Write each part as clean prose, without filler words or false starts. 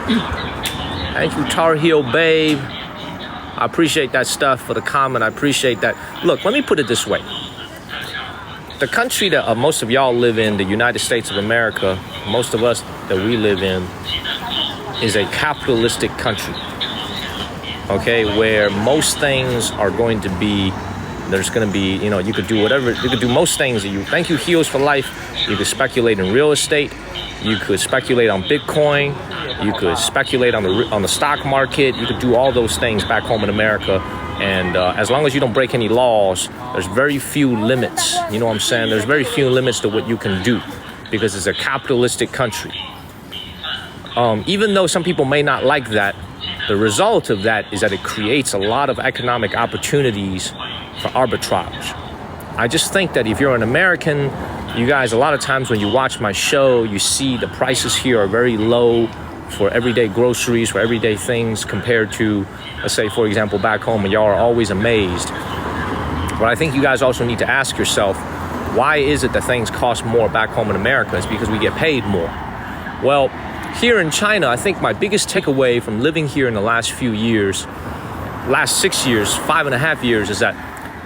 Thank you, Tar Heel Babe. I appreciate that stuff for the comment. I appreciate that. Look, let me put it this way. The country that most of y'all live in, the United States of America, most of us that we live in, is a capitalistic country. Okay, where most things are going to be, there's going to be, you could do whatever, you could do most things. Thank you, Heels for Life. You could speculate in real estate. You could speculate on Bitcoin. You could speculate on the stock market. You could do all those things back home in America. And as long as you don't break any laws, there's very few limits. You know what I'm saying? There's very few limits to what you can do because it's a capitalistic country. Even though some people may not like that, the result of that is that it creates a lot of economic opportunities for arbitrage. I just think that if you're an American, you guys, a lot of times when you watch my show, you see the prices here are very low for everyday groceries, for everyday things compared to, let's say, for example, back home, and y'all are always amazed. But I think you guys also need to ask yourself, why is it that things cost more back home in America? It's because we get paid more. Well, here in China, I think my biggest takeaway from living here in the last few years, last 6 years, 5.5 years, is that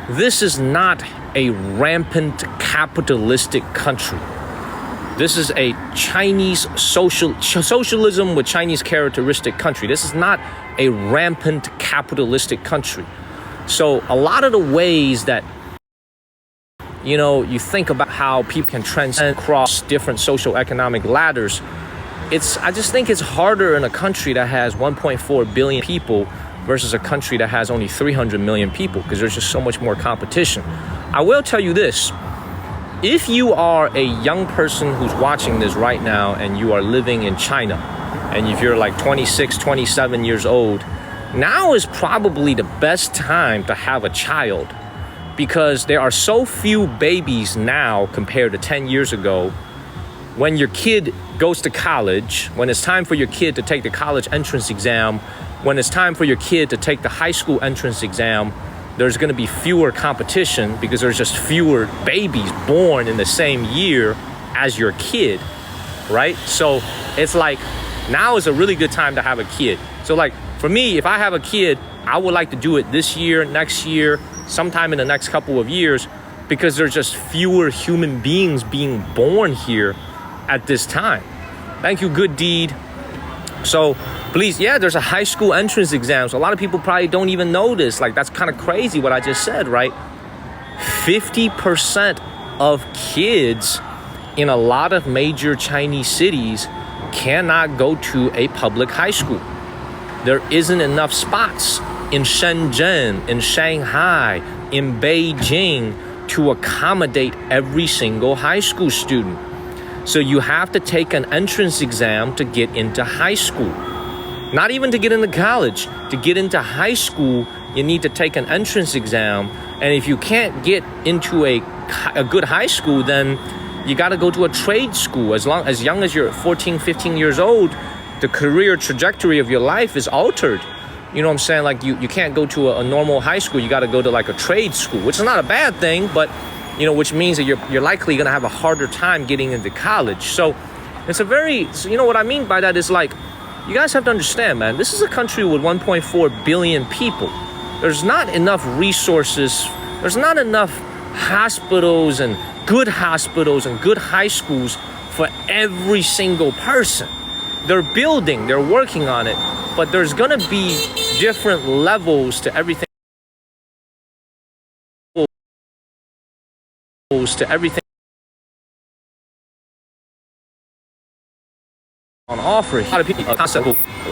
this is not a rampant capitalistic country. This is a Chinese socialism with Chinese characteristic country. This is not a rampant capitalistic country. So a lot of the ways that, you think about how people can transcend across different socioeconomic ladders, I just think it's harder in a country that has 1.4 billion people versus a country that has only 300 million people because there's just so much more competition. I will tell you this. If you are a young person who's watching this right now and you are living in China, and if you're like 26, 27 years old, now is probably the best time to have a child because there are so few babies now compared to 10 years ago. When your kid goes to college, when it's time for your kid to take the college entrance exam, when it's time for your kid to take the high school entrance exam, there's going to be fewer competition because there's just fewer babies born in the same year as your kid, right? So it's like now is a really good time to have a kid. So like for me, if I have a kid, I would like to do it this year, next year, sometime in the next couple of years because there's just fewer human beings being born here at this time. Thank you, Good Deed. So please, there's a high school entrance exam. So a lot of people probably don't even know this. Like, that's kind of crazy what I just said, right? 50% of kids in a lot of major Chinese cities cannot go to a public high school. There isn't enough spots in Shenzhen, in Shanghai, in Beijing to accommodate every single high school student. So you have to take an entrance exam to get into high school. Not even to get into college. To get into high school, you need to take an entrance exam. And if you can't get into a good high school, then you got to go to a trade school. As young as you're 14, 15 years old, the career trajectory of your life is altered. You know what I'm saying? Like you can't go to a normal high school. You got to go to like a trade school, which is not a bad thing, but which means that you're likely going to have a harder time getting into college. So it's what I mean by that is like, you guys have to understand, man, this is a country with 1.4 billion people. There's not enough resources. There's not enough hospitals and good high schools for every single person. They're working on it, but there's going to be different levels to everything. On offer. A lot of people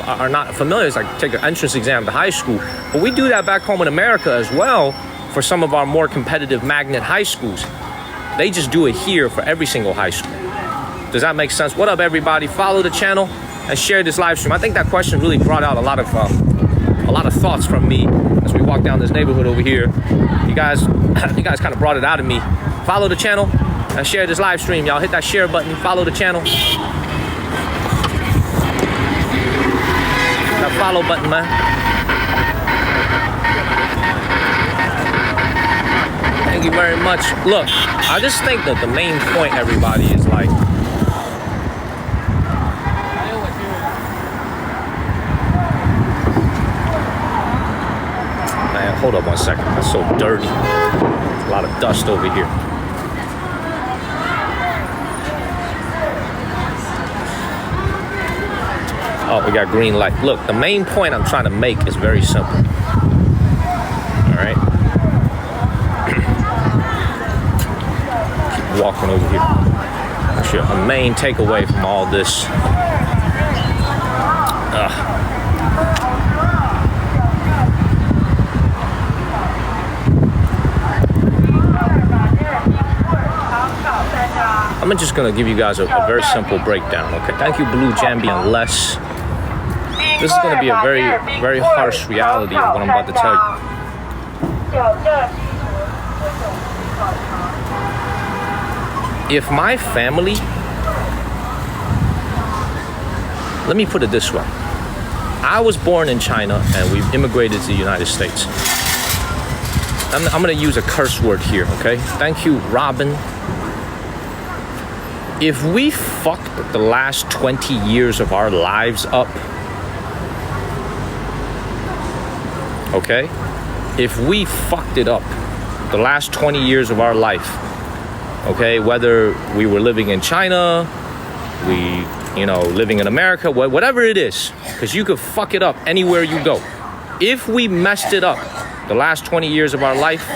are not familiar. It's like take an entrance exam to high school, but we do that back home in America as well for some of our more competitive magnet high schools. They just do it here for every single high school. Does that make sense? What up, everybody? Follow the channel and share this live stream. I think that question really brought out a lot of thoughts from me as we walk down this neighborhood over here. You guys kind of brought it out of me. Follow the channel and share this live stream. Y'all hit that share button. Follow the channel. That follow button, man. Thank you very much. Look, I just think that the main point, everybody, is like, Hold up one second. That's so dirty. There's a lot of dust over here. Oh, we got green light. Look, the main point I'm trying to make is very simple. All right. Keep walking over here. Sure. A main takeaway from all this. I'm just gonna give you guys a very simple breakdown. Okay. Thank you, Blue Jambian Les. This is gonna be a very, very harsh reality of what I'm about to tell you. If my family, let me put it this way. I was born in China and we've immigrated to the United States. I'm gonna use a curse word here, okay? Thank you, Harbin. If we fucked the last 20 years of our lives up, okay? If we fucked it up, the last 20 years of our life, okay, whether we were living in China, living in America, whatever it is, because you could fuck it up anywhere you go. If we messed it up the last 20 years of our life,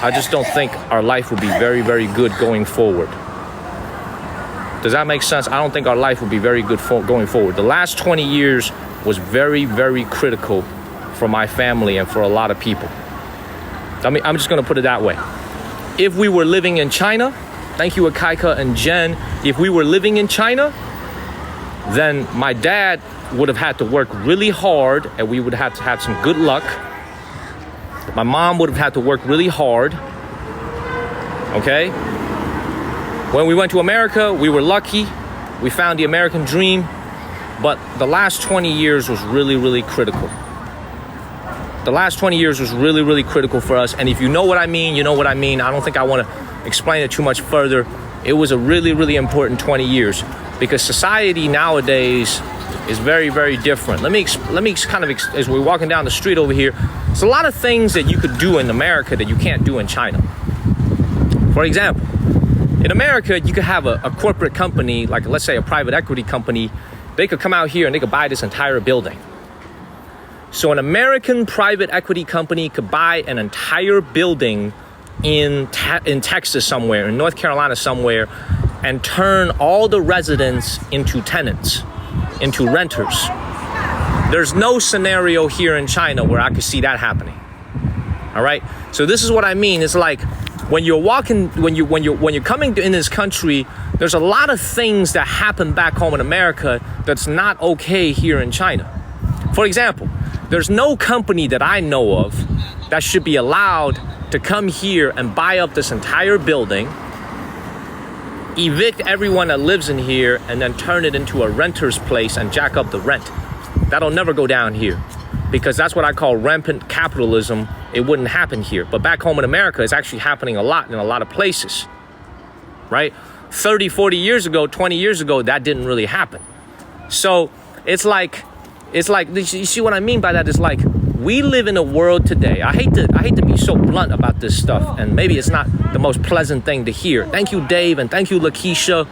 I just don't think our life would be very, very good going forward. Does that make sense? I don't think our life would be very good going forward. The last 20 years was very, very critical for my family and for a lot of people. I mean, I'm just gonna put it that way. If we were living in China, thank you, Akaika and Jen. If we were living in China, then my dad would have had to work really hard and we would have to have some good luck. My mom would have had to work really hard, okay? When we went to America, we were lucky. We found the American dream, but the last 20 years was really, really critical. The last 20 years was really, really critical for us. And if you know what I mean, you know what I mean. I don't think I want to explain it too much further. It was a really, really important 20 years because society nowadays is very, very different. Let me kind of, as we're walking down the street over here, there's a lot of things that you could do in America that you can't do in China. For example, in America, you could have a corporate company, like let's say a private equity company, they could come out here and they could buy this entire building. So an American private equity company could buy an entire building in Texas somewhere, in North Carolina somewhere, and turn all the residents into tenants, into renters. There's no scenario here in China where I could see that happening. All right. So this is what I mean. It's like when you're walking, when you're coming in this country, there's a lot of things that happen back home in America that's not okay here in China. For example, there's no company that I know of that should be allowed to come here and buy up this entire building, evict everyone that lives in here, and then turn it into a renter's place and jack up the rent. That'll never go down here because that's what I call rampant capitalism. It wouldn't happen here. But back home in America, it's actually happening a lot in a lot of places, right? 30, 40 years ago, 20 years ago, that didn't really happen. So it's like, you see what I mean by that? It's like, we live in a world today. I hate to be so blunt about this stuff, and maybe it's not the most pleasant thing to hear. Thank you, Dave, and thank you, Lakeisha.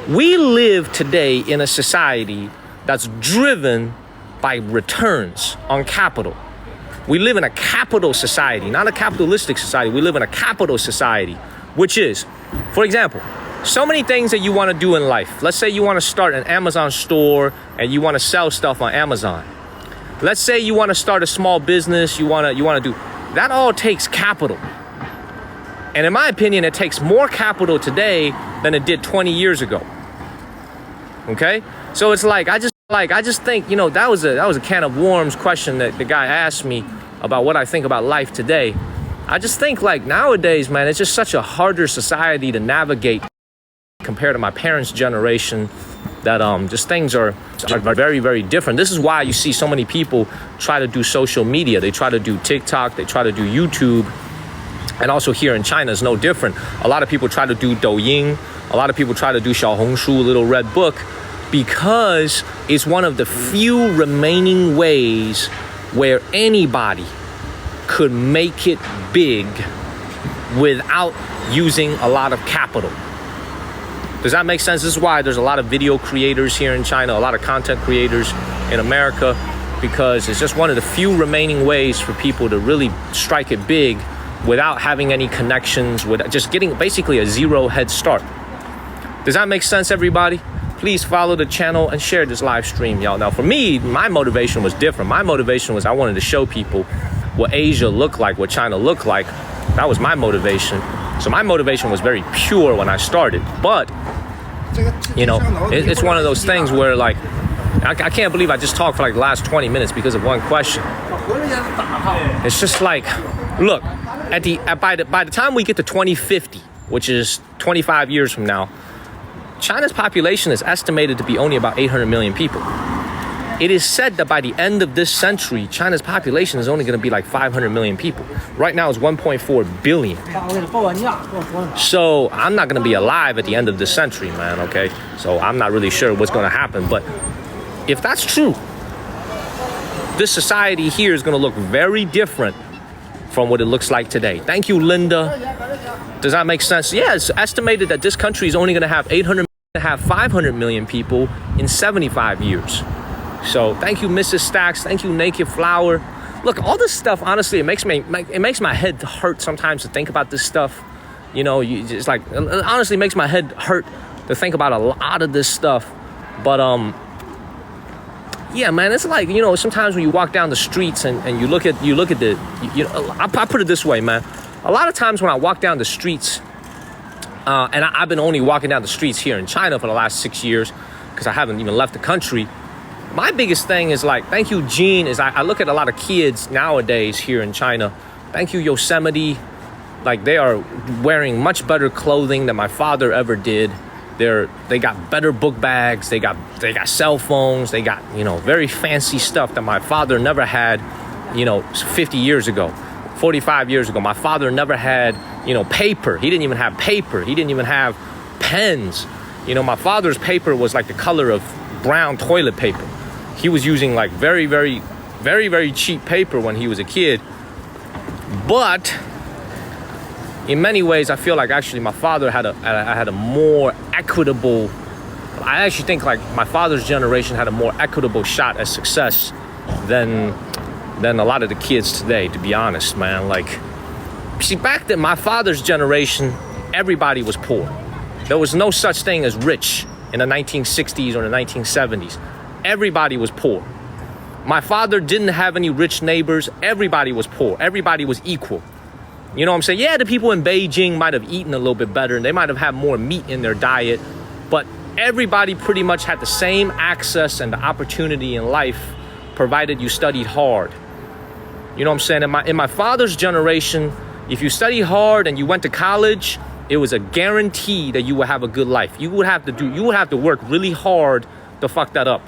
We live today in a society that's driven by returns on capital. We live in a capital society, not a capitalistic society. We live in a capital society, which is, for example, so many things that you want to do in life. Let's say you want to start an Amazon store and you want to sell stuff on Amazon. Let's say you want to start a small business, you want to do, that all takes capital. And in my opinion, it takes more capital today than it did 20 years ago. Okay? So it's like, I just think, that was a can of worms question that the guy asked me about what I think about life today. I just think like nowadays, man, it's just such a harder society to navigate compared to my parents' generation, that just things are very, very different. This is why you see so many people try to do social media. They try to do TikTok, they try to do YouTube, and also here in China is no different. A lot of people try to do Douyin, a lot of people try to do Xiaohongshu, Little Red Book, because it's one of the few remaining ways where anybody could make it big without using a lot of capital. Does that make sense? This is why there's a lot of video creators here in China, a lot of content creators in America, because it's just one of the few remaining ways for people to really strike it big without having any connections, with just getting basically a zero head start. Does that make sense, everybody? Please follow the channel and share this live stream, y'all. Now, for me, my motivation was different. My motivation was I wanted to show people what Asia looked like, what China looked like. That was my motivation. So my motivation was very pure when I started. But, you know, it's one of those things where, like, I can't believe I just talked for like the last 20 minutes because of one question. It's just like, look, by the time we get to 2050, which is 25 years from now, China's population is estimated to be only about 800 million people. It is said that by the end of this century, China's population is only going to be like 500 million people. Right now it's 1.4 billion. So I'm not going to be alive at the end of this century, man, okay? So I'm not really sure what's going to happen. But if that's true, this society here is going to look very different from what it looks like today. Thank you, Linda. Does that make sense? Yeah, it's estimated that this country is only going to have 500 million people in 75 years. So thank you, Mrs. Stacks. Thank you, Naked Flower. Look, all this stuff, honestly, it makes my head hurt sometimes to think about this stuff. You know, it's like, it honestly makes my head hurt to think about a lot of this stuff. But yeah, man, it's like, you know, sometimes when you walk down the streets and you look at the, you know, I put it this way, man. A lot of times when I walk down the streets, and I've been only walking down the streets here in China for the last 6 years because I haven't even left the country. My biggest thing is like, thank you, Gene, is I look at a lot of kids nowadays here in China. Thank you, Yosemite. Like, they are wearing much better clothing than my father ever did. They got better book bags. They got cell phones. They got, you know, very fancy stuff that my father never had, you know, 50 years ago, 45 years ago. My father never had, you know, paper. He didn't even have paper. He didn't even have pens. You know, my father's paper was like the color of brown toilet paper. He was using like very, very, very, very cheap paper when he was a kid. But in many ways, I feel like actually my father had a more equitable. I actually think like my father's generation had a more equitable shot at success than a lot of the kids today, to be honest, man. Like, see, back then, my father's generation, everybody was poor. There was no such thing as rich in the 1960s or the 1970s. Everybody was poor. My father didn't have any rich neighbors. Everybody was poor. Everybody was equal. You know what I'm saying? Yeah, the people in Beijing might have eaten a little bit better and they might have had more meat in their diet, but everybody pretty much had the same access and the opportunity in life, provided you studied hard. You know what I'm saying? In my father's generation, if you studied hard and you went to college, it was a guarantee that you would have a good life. You would have to work really hard to fuck that up.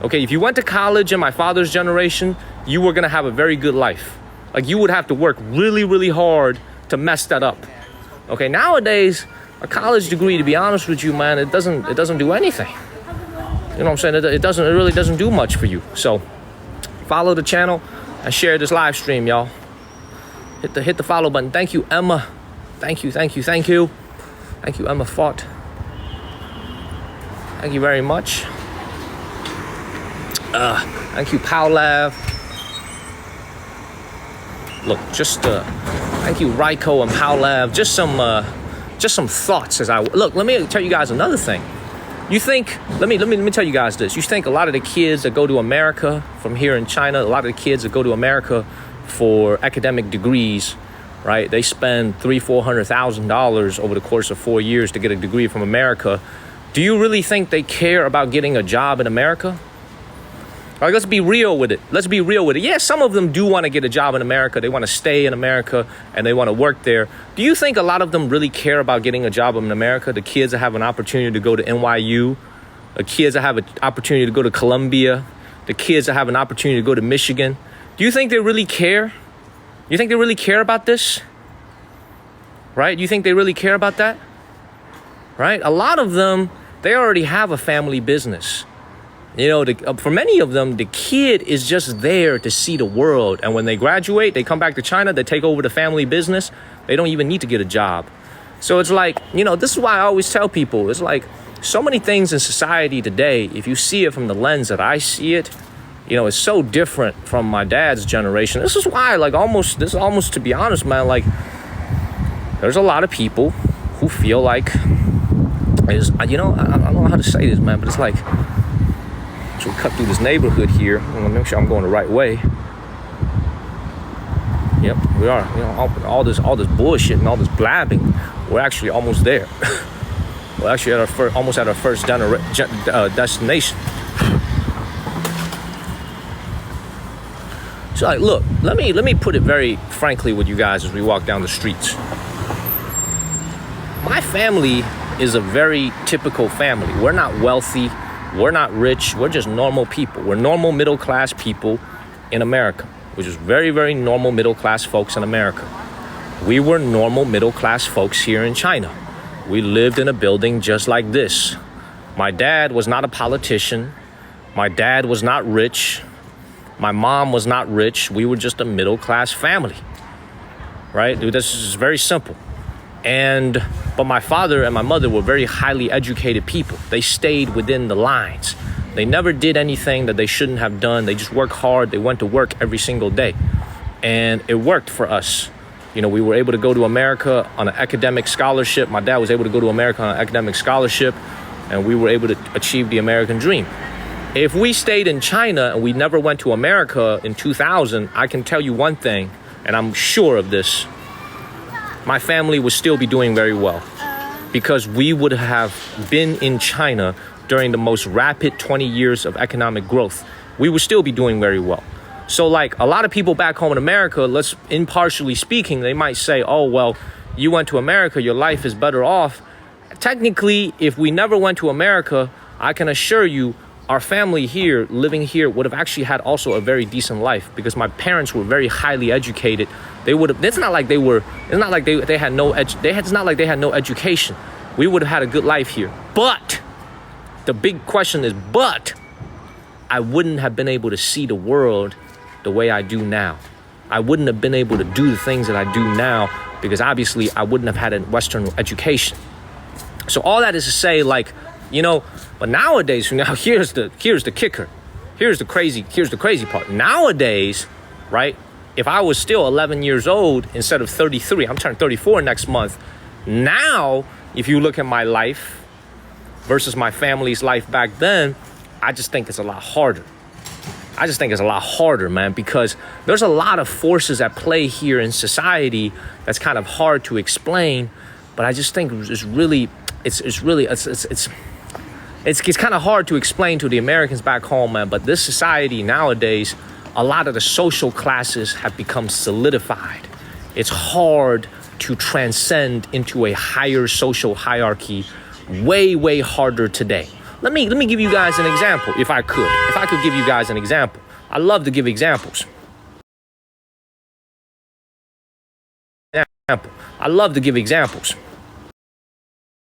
Okay, if you went to college in my father's generation, you were gonna have a very good life. Like, you would have to work really, really hard to mess that up. Okay, nowadays, a college degree, to be honest with you, man, it doesn't do anything. You know what I'm saying? It really doesn't do much for you. So follow the channel and share this live stream, y'all. Hit the follow button. Thank you, Emma. Thank you. Thank you, Emma Fought. Thank you very much. Thank you, Paulav. Look, just thank you, Raiko and Paulav. Just some thoughts as I look. Let me tell you guys another thing. You think? Let me tell you guys this. You think a lot of the kids that go to America from here in China, a lot of the kids that go to America for academic degrees, right? They spend $300,000-$400,000 over the course of 4 years to get a degree from America. Do you really think they care about getting a job in America? Like, let's be real with it. Yeah, some of them do want to get a job in America. They want to stay in America and they want to work there. Do you think a lot of them really care about getting a job in America? The kids that have an opportunity to go to NYU, the kids that have an opportunity to go to Columbia, the kids that have an opportunity to go to Michigan. Do you think they really care? You think they really care about this? Right? You think they really care about that? Right? A lot of them, they already have a family business. You know, for many of them, the kid is just there to see the world. And when they graduate, they come back to China, they take over the family business. They don't even need to get a job. So it's like, you know, this is why I always tell people, it's like so many things in society today, if you see it from the lens that I see it, you know, it's so different from my dad's generation. This is why, like, almost, to be honest, man, like, there's a lot of people who feel like, you know, I don't know how to say this, man, but it's like, so we cut through this neighborhood here. I'm gonna make sure I'm going the right way. Yep, we are. You know, all this bullshit and all this blabbing, we're actually almost there. We're actually almost at our first destination. So, like, look, let me put it very frankly with you guys as we walk down the streets. My family is a very typical family. We're not wealthy. We're not rich. We're just normal people. We're normal middle-class people in America. We're just very, very normal middle-class folks in America. We were normal middle-class folks here in China. We lived in a building just like this. My dad was not a politician. My dad was not rich. My mom was not rich. We were just a middle-class family, right? Dude, this is very simple. But my father and my mother were very highly educated people. They stayed within the lines. They never did anything that they shouldn't have done. They just worked hard. They went to work every single day. And it worked for us. You know, we were able to go to America on an academic scholarship. My dad was able to go to America on an academic scholarship, and we were able to achieve the American dream. If we stayed in China and we never went to America in 2000, I can tell you one thing, and I'm sure of this, my family would still be doing very well, because we would have been in China during the most rapid 20 years of economic growth. We would still be doing very well. So, like, a lot of people back home in America, let's impartially speaking, they might say, oh, well, you went to America, your life is better off. Technically, if we never went to America, I can assure you our family here, living here, would have actually had also a very decent life, because my parents were very highly educated. They would have, it's not like they had no education. We would have had a good life here. But the big question is, I wouldn't have been able to see the world the way I do now. I wouldn't have been able to do the things that I do now, because obviously I wouldn't have had a Western education. So all that is to say, like, you know, but nowadays, now here's the kicker. Here's the crazy part. Nowadays, right? If I was still 11 years old instead of 33, I'm turning 34 next month. Now, if you look at my life versus my family's life back then, I just think it's a lot harder. I just think it's a lot harder, man, because there's a lot of forces at play here in society that's kind of hard to explain. But I just think it's kind of hard to explain to the Americans back home, man. But this society nowadays, a lot of the social classes have become solidified. It's hard to transcend into a higher social hierarchy, way harder today. Let me give you guys an example, if I could give you guys an example. I love to give examples. I love to give examples.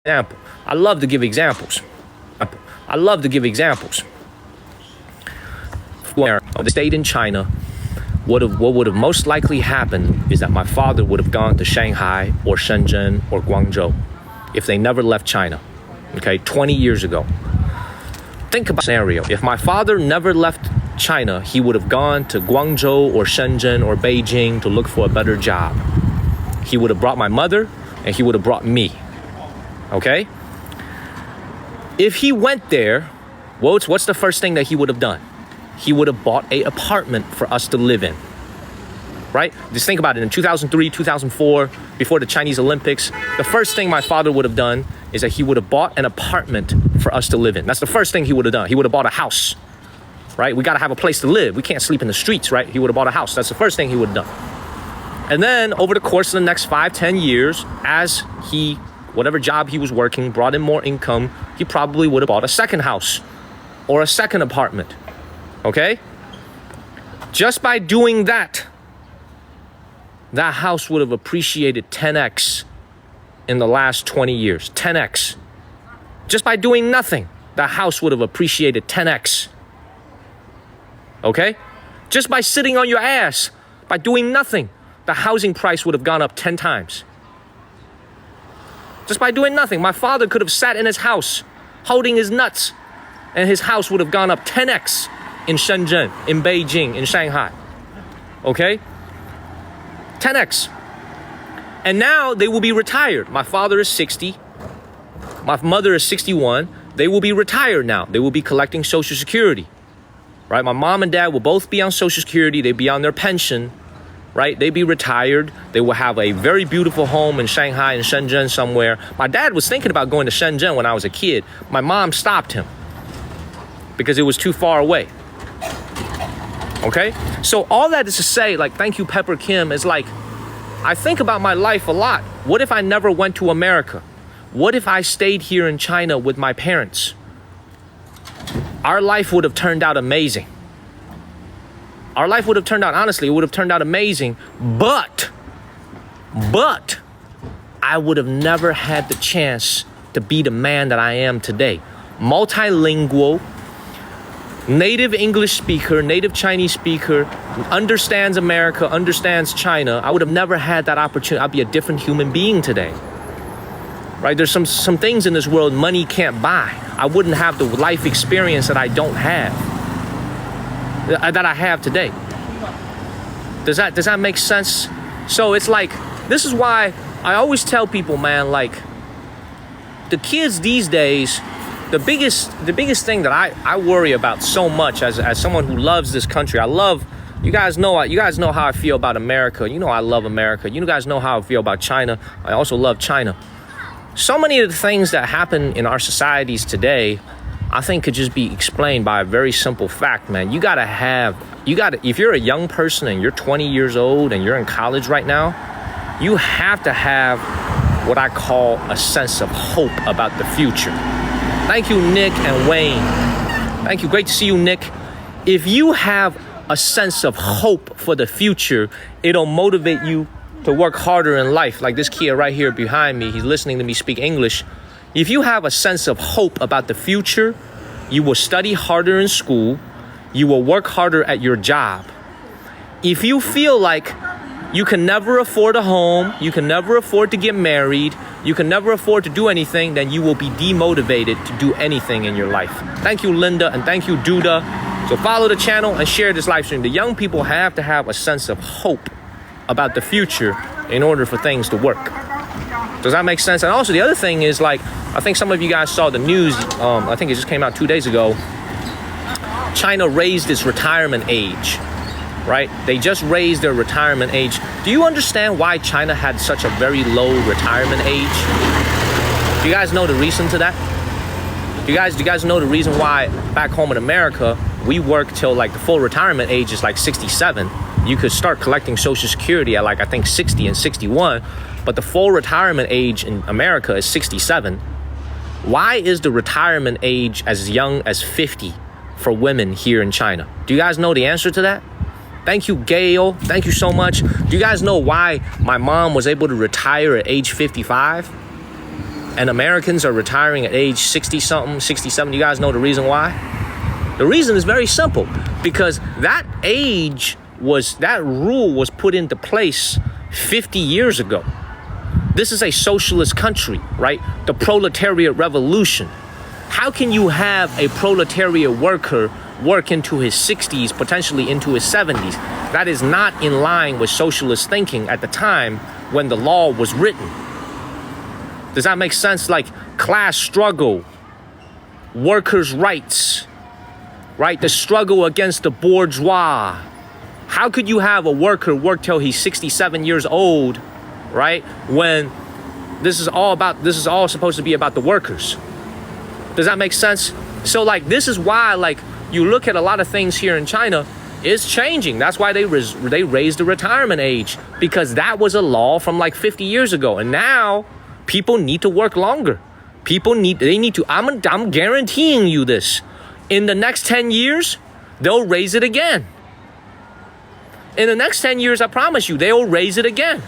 I love to give examples. I love to give examples. Of the state in China, what would have most likely happened is that my father would have gone to Shanghai or Shenzhen or Guangzhou if they never left China, okay, 20 years ago. Think about the scenario. If my father never left China, he would have gone to Guangzhou or Shenzhen or Beijing to look for a better job. He would have brought my mother and he would have brought me, okay? If he went there, what's the first thing that he would have done? He would have bought an apartment for us to live in, right? Just think about it. In 2003, 2004, before the Chinese Olympics, the first thing my father would have done is that he would have bought an apartment for us to live in. That's the first thing he would have done. He would have bought a house, right? We got to have a place to live. We can't sleep in the streets, right? He would have bought a house. That's the first thing he would have done. And then over the course of the next 5-10 years, as whatever job he was working brought in more income, he probably would have bought a second house or a second apartment. Okay? Just by doing that, that house would have appreciated 10x in the last 20 years. 10x. Just by doing nothing, that house would have appreciated 10x. okay? Just by sitting on your ass, by doing nothing, the housing price would have gone up 10 times. Just by doing nothing. My father could have sat in his house holding his nuts, and his house would have gone up 10x in Shenzhen, in Beijing, in Shanghai. Okay? 10x. And now they will be retired. My father is 60. My mother is 61. They will be retired now. They will be collecting Social Security. Right? My mom and dad will both be on Social Security. They'll be on their pension. Right? They'll be retired. They will have a very beautiful home in Shanghai and Shenzhen somewhere. My dad was thinking about going to Shenzhen when I was a kid. My mom stopped him because it was too far away. Okay? So all that is to say, like, thank you, Pepper Kim, is like, I think about my life a lot. What if I never went to America? What if I stayed here in China with my parents? Our life would have turned out amazing. Our life would have turned out, honestly, it would have turned out amazing, but I would have never had the chance to be the man that I am today. Multilingual, native English speaker, native Chinese speaker, understands America, understands China. I would have never had that opportunity. I'd be a different human being today. Right? There's some things in this world money can't buy. I wouldn't have the life experience that I don't have, that I have today. Does that make sense? So it's like, this is why I always tell people, man, like, the kids these days, the biggest thing that I worry about so much as someone who loves this country. You guys know how I feel about America. You know I love America. You guys know how I feel about China. I also love China. So many of the things that happen in our societies today, I think could just be explained by a very simple fact, man. If you're a young person and you're 20 years old and you're in college right now, you have to have what I call a sense of hope about the future. Thank you, Nick and Wayne. Thank you. Great to see you, Nick. If you have a sense of hope for the future, it'll motivate you to work harder in life. Like this kid right here behind me, he's listening to me speak English. If you have a sense of hope about the future, you will study harder in school. You will work harder at your job. If you feel like you can never afford a home, you can never afford to get married, you can never afford to do anything, then you will be demotivated to do anything in your life. Thank you, Linda, and thank you, Duda. So follow the channel and share this live stream. The young people have to have a sense of hope about the future in order for things to work. Does that make sense? And also the other thing is, like, I think some of you guys saw the news, I think it just came out 2 days ago. China raised its retirement age, right? They just raised their retirement age. Do you understand why China had such a very low retirement age? Do you guys know the reason to that? Do you guys know the reason why back home in America, we work till like the full retirement age is like 67. You could start collecting Social Security at like, I think 60 and 61, but the full retirement age in America is 67. Why is the retirement age as young as 50 for women here in China? Do you guys know the answer to that? Thank you, Gail. Thank you so much. Do you guys know why my mom was able to retire at age 55? And Americans are retiring at age 60-something, 67. Do you guys know the reason why? The reason is very simple. Because that rule was put into place 50 years ago. This is a socialist country, right? The proletariat revolution. How can you have a proletariat worker work into his 60s, potentially into his 70s? That is not in line with socialist thinking at the time when the law was written. Does that make sense? Like class struggle, workers' rights, right? The struggle against the bourgeois. How could you have a worker work till he's 67 years old, right? When this is all supposed to be about the workers. Does that make sense? So like, this is why, like, you look at a lot of things here in China, it's changing. That's why they raised the retirement age, because that was a law from like 50 years ago. And now people need to work longer. I'm guaranteeing you this. In the next 10 years, they'll raise it again. In the next 10 years, I promise you, they'll raise it again.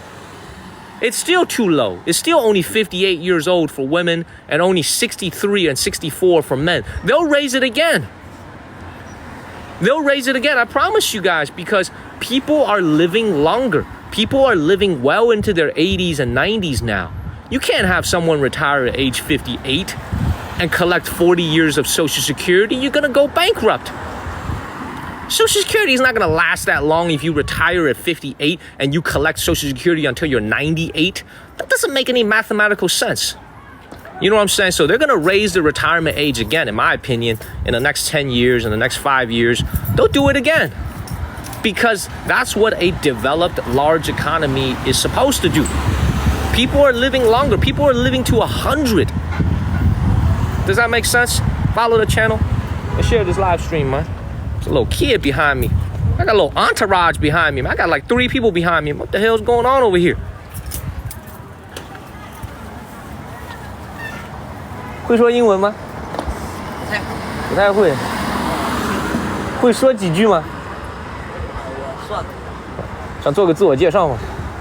It's still too low. It's still only 58 years old for women and only 63 and 64 for men. They'll raise it again. They'll raise it again, I promise you guys, because people are living longer. People are living well into their 80s and 90s now. You can't have someone retire at age 58 and collect 40 years of Social Security. You're gonna go bankrupt. Social Security is not gonna last that long if you retire at 58 and you collect Social Security until you're 98. That doesn't make any mathematical sense. You know what I'm saying? So they're gonna raise the retirement age again, in my opinion, in the next 10 years, in the next 5 years. They'll do it again. Because that's what a developed large economy is supposed to do. People are living longer. People are living to 100. Does that make sense? Follow the channel and share this live stream, man. There's a little kid behind me. I got a little entourage behind me. I got like 3 people behind me. What the hell's going on over here? 会说英文吗？不太会。会说几句吗？算。想做个自我介绍吗？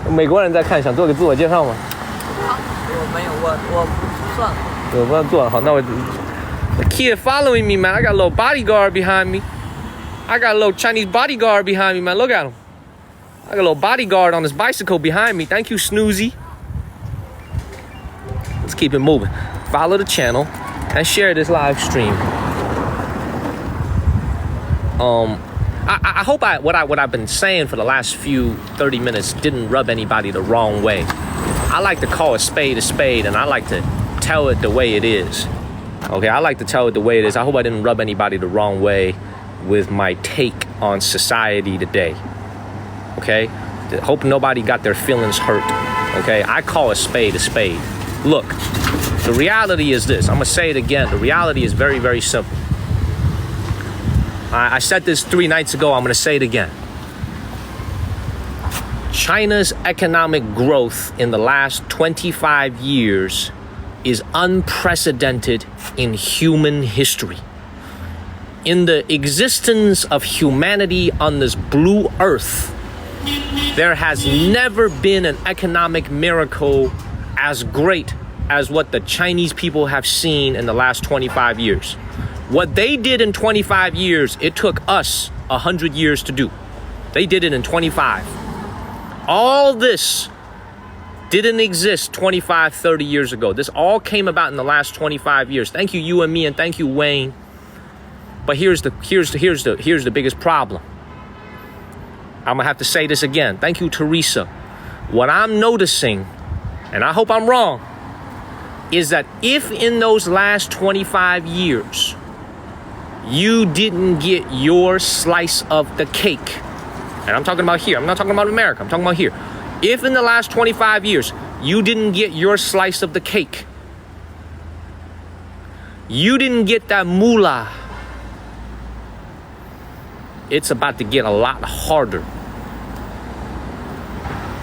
美国人在看，想做个自我介绍吗？我没有，我不算。我不要做了，好，那我。The kid following me, man. I got a little bodyguard behind me. I got a little Chinese bodyguard behind me, man. Look at him. I got a little bodyguard on this bicycle behind me. Thank you, Snoozy. Let's keep it moving. Follow the channel and share this live stream. I hope what I've been saying for the last few 30 minutes didn't rub anybody the wrong way. I like to call a spade, and I like to tell it the way it is. Okay, I like to tell it the way it is. I hope I didn't rub anybody the wrong way with my take on society today. Okay? Hope nobody got their feelings hurt. Okay? I call a spade. Look, the reality is this. I'm going to say it again. The reality is very, very simple. I said this 3 nights ago. I'm going to say it again. China's economic growth in the last 25 years is unprecedented in human history. In the existence of humanity on this blue earth, there has never been an economic miracle as great as what the Chinese people have seen in the last 25 years. What they did in 25 years, it took us 100 years to do. They did it in 25. All this didn't exist 25, 30 years ago. This all came about in the last 25 years. Thank you, you and me, and thank you, Wayne. But here's the biggest problem. I'm gonna have to say this again. Thank you, Teresa. What I'm noticing, and I hope I'm wrong, is that if in those last 25 years you didn't get your slice of the cake, and I'm talking about here, I'm not talking about America, I'm talking about here. If in the last 25 years you didn't get your slice of the cake, you didn't get that moolah, it's about to get a lot harder.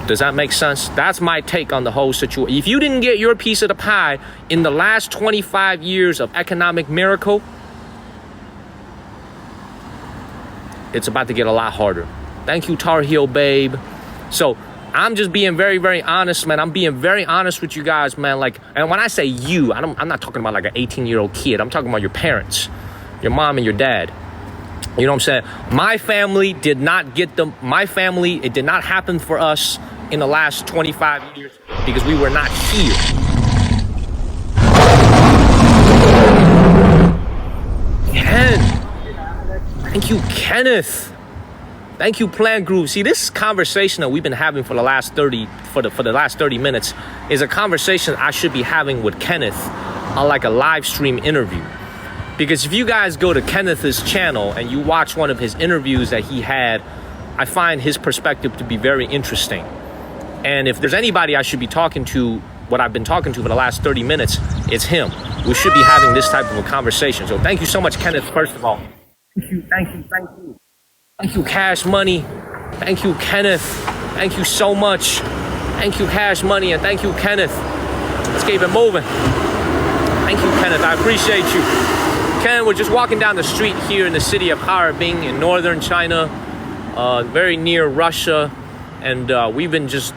Does that make sense? That's my take on the whole situation. If you didn't get your piece of the pie in the last 25 years of economic miracle, it's about to get a lot harder. Thank you, Tar Heel Babe. So I'm just being very, very honest, man. I'm being very honest with you guys, man. Like, and when I say you, I'm not talking about like an 18-year-old kid. I'm talking about your parents, your mom and your dad. You know what I'm saying? My family did not get them. My family, it did not happen for us in the last 25 years because we were not here. Ken. Thank you, Kenneth. Thank you, Plant Groove. See, this conversation that we've been having for the last 30 minutes is a conversation I should be having with Kenneth on like a live stream interview. Because if you guys go to Kenneth's channel and you watch one of his interviews that he had, I find his perspective to be very interesting. And if there's anybody I should be talking to, what I've been talking to for the last 30 minutes, it's him. We should be having this type of a conversation. So thank you so much, Kenneth, first of all. Thank you. Thank you, Cash Money. Thank you, Kenneth. Thank you so much. Thank you, Cash Money, and thank you, Kenneth. Let's keep it moving. Thank you, Kenneth. I appreciate you. Ken, we're just walking down the street here in the city of Harbin in northern China, very near Russia, and we've been just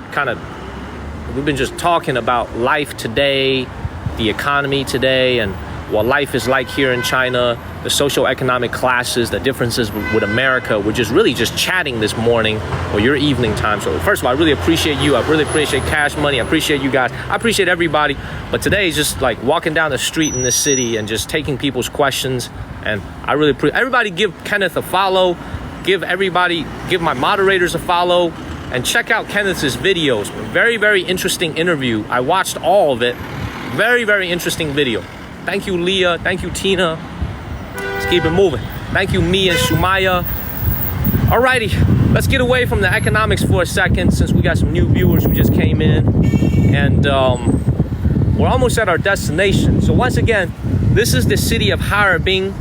talking about life today, the economy today, and what life is like here in China. the socioeconomic classes, the differences with America. We're just really just chatting this morning or your evening time. So first of all, I really appreciate you. I really appreciate Cash Money. I appreciate you guys. I appreciate everybody. But today is just like walking down the street in this city and just taking people's questions. And I really appreciate everybody. Give Kenneth a follow. Give my moderators a follow. And check out Kenneth's videos. Very, very interesting interview. I watched all of it. Very, very interesting video. Thank you, Leah. Thank you, Tina. Let's keep it moving. Thank you, me and Shumaya. Alrighty, let's get away from the economics for a second since we got some new viewers who just came in. And we're almost at our destination. So once again, this is the city of Harbin,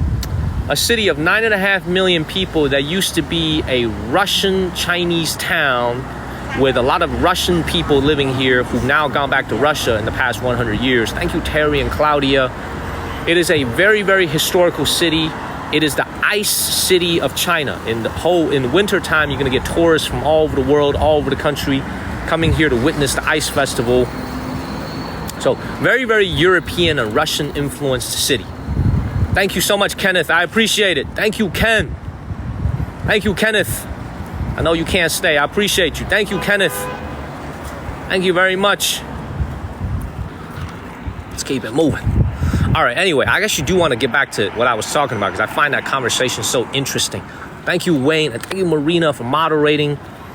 a city of 9.5 million people that used to be a Russian Chinese town with a lot of Russian people living here who've now gone back to Russia in the past 100 years. Thank you, Terry and Claudia. It is a very, very historical city. It is the ice city of China. In the winter time, you're gonna get tourists from all over the world, all over the country, coming here to witness the ice festival. So very, very European and Russian influenced city. Thank you so much, Kenneth. I appreciate it. Thank you, Ken. Thank you, Kenneth. I know you can't stay. I appreciate you. Thank you, Kenneth. Thank you very much. Let's keep it moving. All right, anyway, I guess you do want to get back to what I was talking about because I find that conversation so interesting. Thank you, Wayne, and thank you, Marina, for moderating.